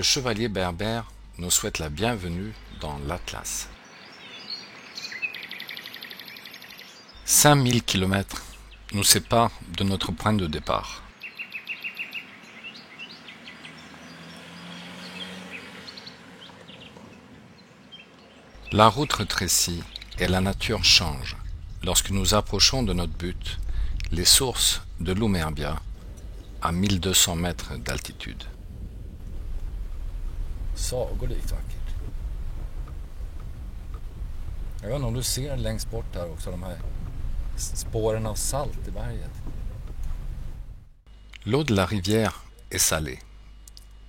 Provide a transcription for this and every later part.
chevalier berbère nous souhaite la bienvenue dans l'Atlas. 5000 km nous séparent de notre point de départ. La route rétrécit et la nature change lorsque nous approchons de notre but, les sources de l'Oumerbia, à 1200 mètres d'altitude. Sagolikt vackert. Jag vet inte om du ser längst bort här också de här spåren av salt i berget. L'eau de la rivière est salée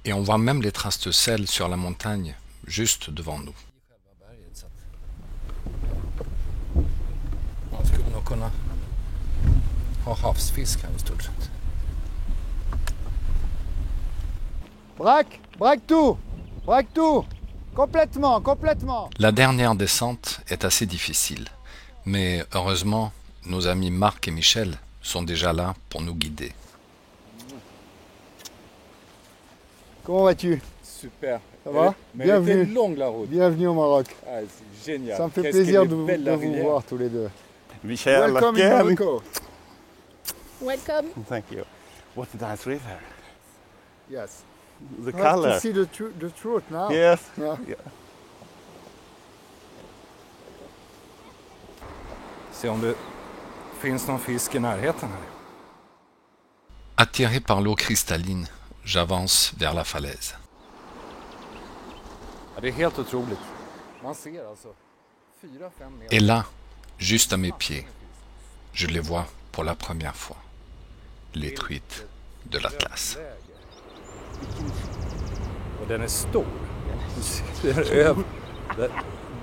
et on voit même les traces de sel sur la montagne juste devant nous. Man skulle nog kunna ha havsfisk här i stort sett. Braque tout, complètement. La dernière descente est assez difficile, mais heureusement, nos amis Marc et Michel sont déjà là pour nous guider. Comment vas-tu? Super. Ça va? Mais elle était Bienvenue. longue la route. Bienvenue au Maroc. Ah, c'est génial. Ça me fait Qu'est-ce plaisir qu'elle de est vous, belle, de la vous rivière. voir tous les deux. Michel, Welcome in again. Morocco. Welcome. Thank you. What a nice river. Yes. The You have color. to see the truth now. Yes. Yeah. Se om det finns någon fisk i närheten här. Attiré par l'eau cristalline, j'avance vers la falaise. Ja, det är helt otroligt. Man ser alltså 4-5 meter. Et là, juste à mes pieds, je les vois pour la première fois. Les truites de l'Atlas. Och den är stor.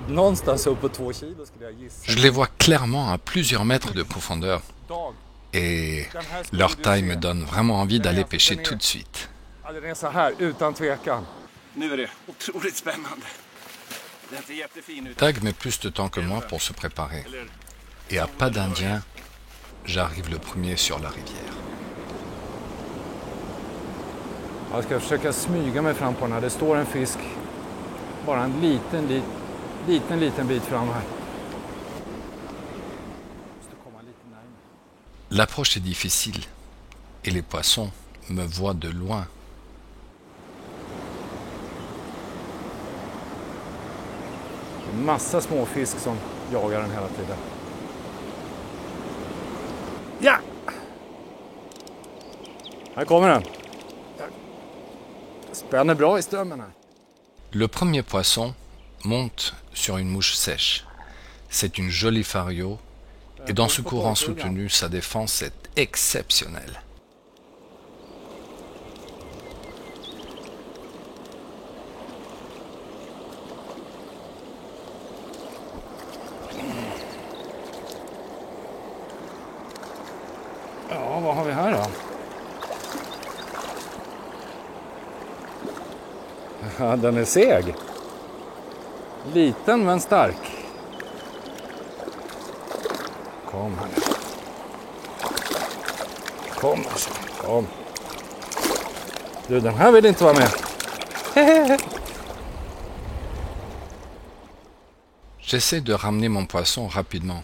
Någonstans upp på 2 kilo skulle jag gissa. Je les vois clairement à plusieurs mètres de profondeur et leur taille me donne vraiment envie d'aller pêcher tout de suite. Ja, den är så här utan tvekan. Nu är det otroligt spännande. Den ser jättefin ut. Tag met plus de temps que moi pour se préparer. Et à pas d'Indien, j'arrive le premier sur la rivière. Jag ska försöka smyga mig fram på den här. Det står en fisk bara en liten bit fram här. Måste komma lite närmare. L'approche est difficile et les poissons me voient de loin. Det är massa små fisk som jagar den hela tiden. Ja! Här kommer den. Spänner bra i strömmen här. Le premier poisson monte sur une mouche sèche. C'est une jolie fario et dans ce courant soutenu, sa défense est exceptionnelle. Ja, vad har vi här då? Ja, den är seg. Liten men stark. Kom här nu. Kom här så. Kom. Du, den här vill inte vara med. J'essaie de ramener mon poisson rapidement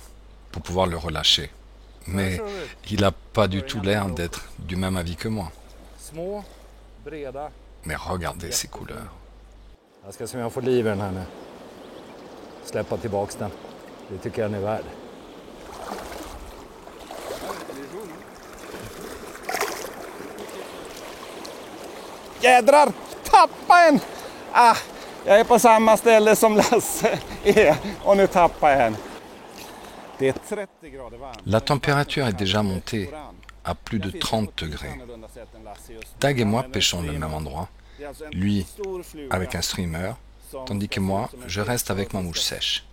pour pouvoir le relâcher. Mais il n'a pas du tout l'air d'être du même avis que moi. Små, breda. Mais regardez ces couleurs. Jag ska se om jag får liv i den här nu. Släppa tillbaks den. Det tycker jag den är värd. Jädrar! Tappa en! Ah, jag är på samma ställe som Lasse är och nu tappar jag en. Det är 30 grader varmt. La température est déjà montée à plus de 30 degrés. Tag et moi pêchons le même endroit, lui avec un streamer, tandis que moi, je reste avec ma mouche sèche.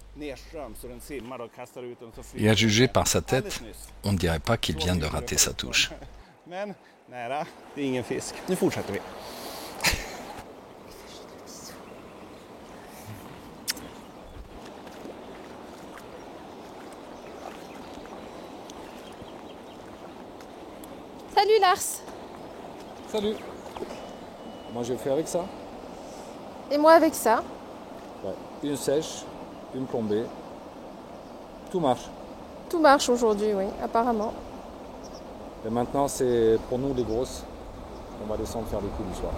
Et à juger par sa tête, on ne dirait pas qu'il vient de rater sa touche. Men nära, det är ingen fisk. Nu fortsätter vi. Salut Lars. Salut. Moi je fais avec ça. Et moi avec ça. Ouais. Une sèche, une plombée. Tout marche. Tout marche aujourd'hui, oui, apparemment. Et maintenant, c'est pour nous les grosses. On va descendre faire des coups du soir.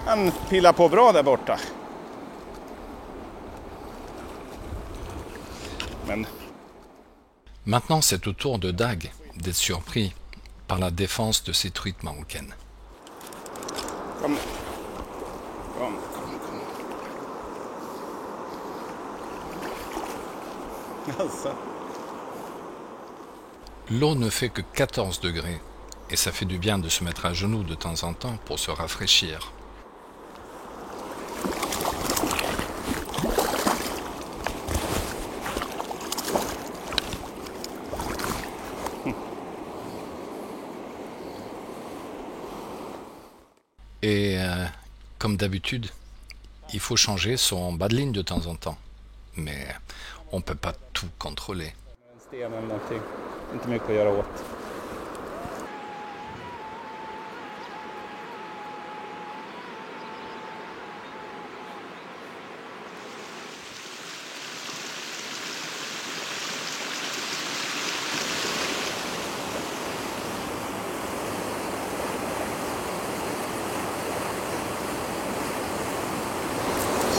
Han pillar på bra där borta. Men Maintenant, c'est au tour de Dag d'être surpris par la défense de ces truites marocaines. kom. Alltså. L'eau ne fait que 14 degrés et ça fait du bien de se mettre à genoux de temps en temps pour se rafraîchir. Et comme d'habitude, il faut changer son bas de ligne de temps en temps. Mais on ne peut pas tout contrôler. En sten eller någonting. Inte mycket att göra åt.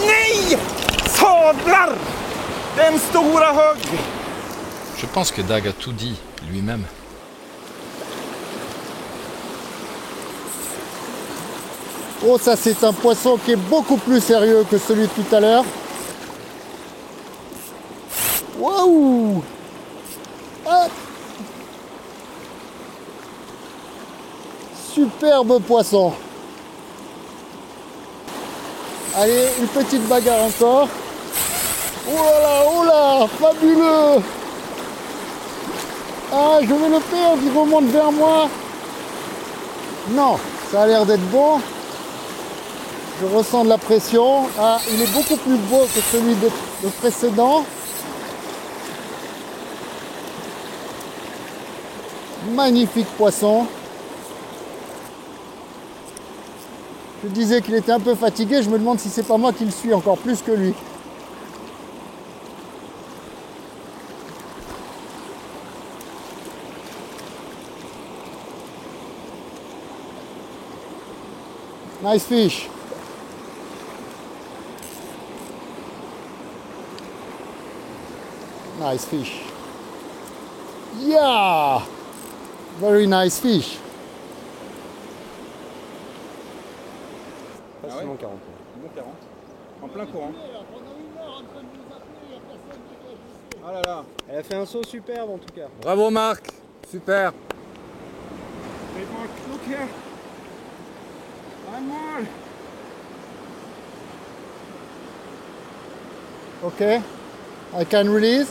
Nej! Sadlar! Den stora högg! Je pense que Dag a tout dit lui-même. Oh, ça c'est un poisson qui est beaucoup plus sérieux que celui de tout à l'heure. Waouh! Hop! Superbe poisson. Allez, une petite bagarre encore. Oh là, fabuleux! Ah, je vais le perdre, il remonte vers moi. Non, ça a l'air d'être bon. Je ressens de la pression. Ah, il est beaucoup plus beau que celui de précédent. Magnifique poisson. Je disais qu'il était un peu fatigué. Je me demande si c'est pas moi qui le suis encore plus que lui. Nice fish. Nice fish. Yeah! Very nice fish. Facilement 40. Bon 40. En plein courant. Oh là là, elle a fait un saut superbe en tout cas. Bravo Marc, super. Hey Mark, look here. One more. Okay. I can release.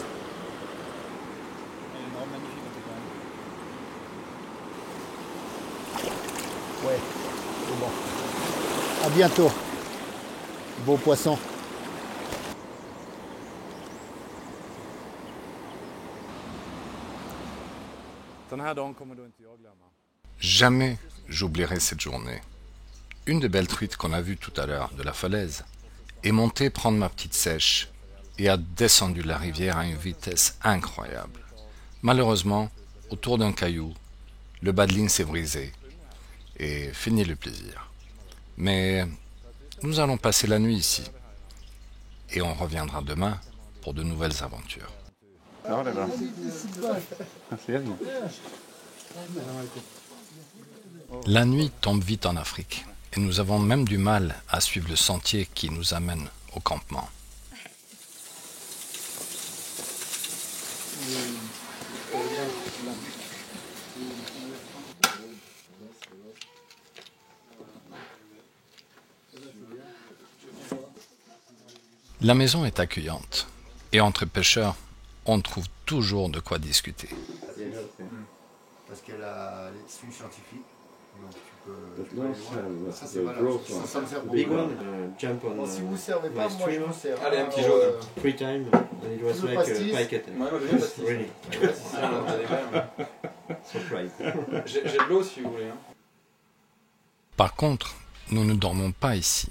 Ouais, c'est bon. À bientôt. Beau poisson. Den här dagen kommer då inte jag glömma. Jamais j'oublierai cette journée. Une des belles truites qu'on a vues tout à l'heure de la falaise est montée prendre ma petite sèche et a descendu la rivière à une vitesse incroyable. Malheureusement, autour d'un caillou, le bas de ligne s'est brisé et fini le plaisir. Mais nous allons passer la nuit ici et on reviendra demain pour de nouvelles aventures. Ja, det är bra. Jag ser inget. La nuit tombe vite en Afrique et nous avons même du mal à suivre le sentier qui nous amène au campement. La maison est accueillante et entre pêcheurs, on trouve toujours de quoi discuter. Parce qu'elle a c'est une scientifique, donc tu peux. No, Ça c'est valable. growth one. Ça me sert The pour big moi. one, jump on Bon, si vous ne servez pas, my moi je streamer. vous sers. Allez, un petit jaune. 3 times, and it was Le like pastis. a pike at Ouais, moi, je veux bien pastis. Really. J'ai de l'eau si vous voulez. Par contre, nous ne dormons pas ici,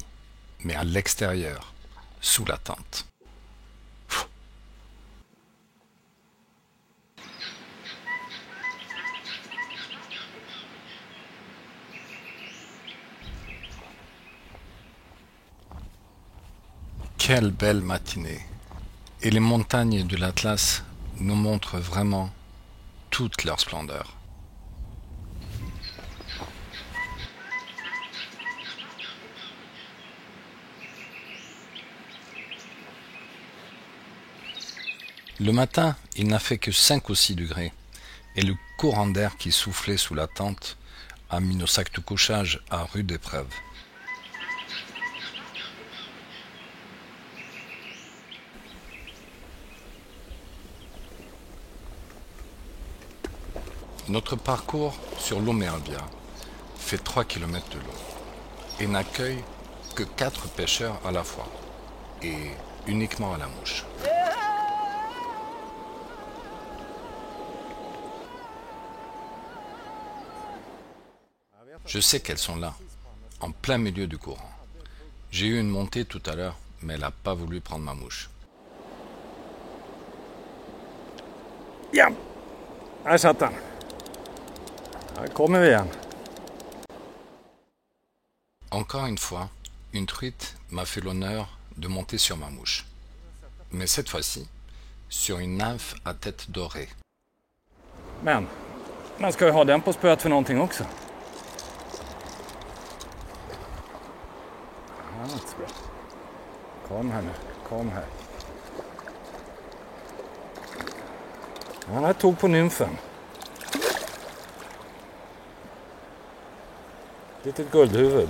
mais à l'extérieur, sous la tente. Quelle belle matinée! Et les montagnes de l'Atlas nous montrent vraiment toute leur splendeur. Le matin, il n'a fait que 5 ou 6 degrés, et le courant d'air qui soufflait sous la tente a mis nos sacs de couchage à rude épreuve. Notre parcours sur l'Omervia fait 3 km de long et n'accueille que 4 pêcheurs à la fois et uniquement à la mouche. Je sais qu'elles sont là, en plein milieu du courant. J'ai eu une montée tout à l'heure, mais elle n'a pas voulu prendre ma mouche. Ja, här satt han. Här kommer vi igen. Encore une fois, une truite m'a fait l'honneur de monter sur ma mouche. Mais cette fois-ci, sur une nymphe à tête dorée. Men man ska ju ha den på spöet för någonting också. Ja, det är inte så bra. Kom här nu, kom här. Han här tog på nymfen. Litet guldhuvud.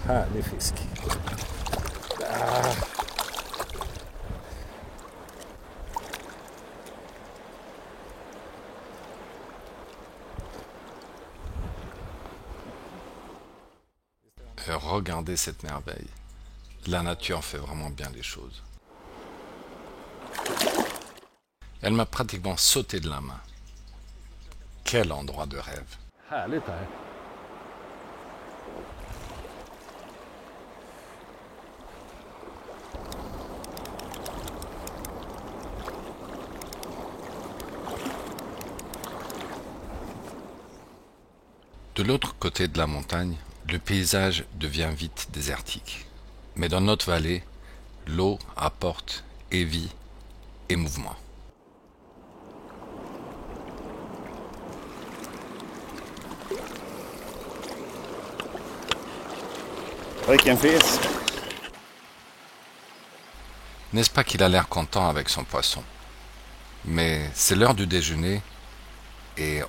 Härlig fisk. Ah. Regardez cette merveille. La nature fait vraiment bien les choses. Elle m'a pratiquement sauté de la main. Quel endroit de rêve! Härligt här. De l'autre côté de la montagne, le paysage devient vite désertique. Mais dans notre vallée, l'eau apporte et vie et mouvement. Vilken fisk! N'est-ce pas qu'il a l'air content avec son poisson? Mais c'est l'heure du déjeuner et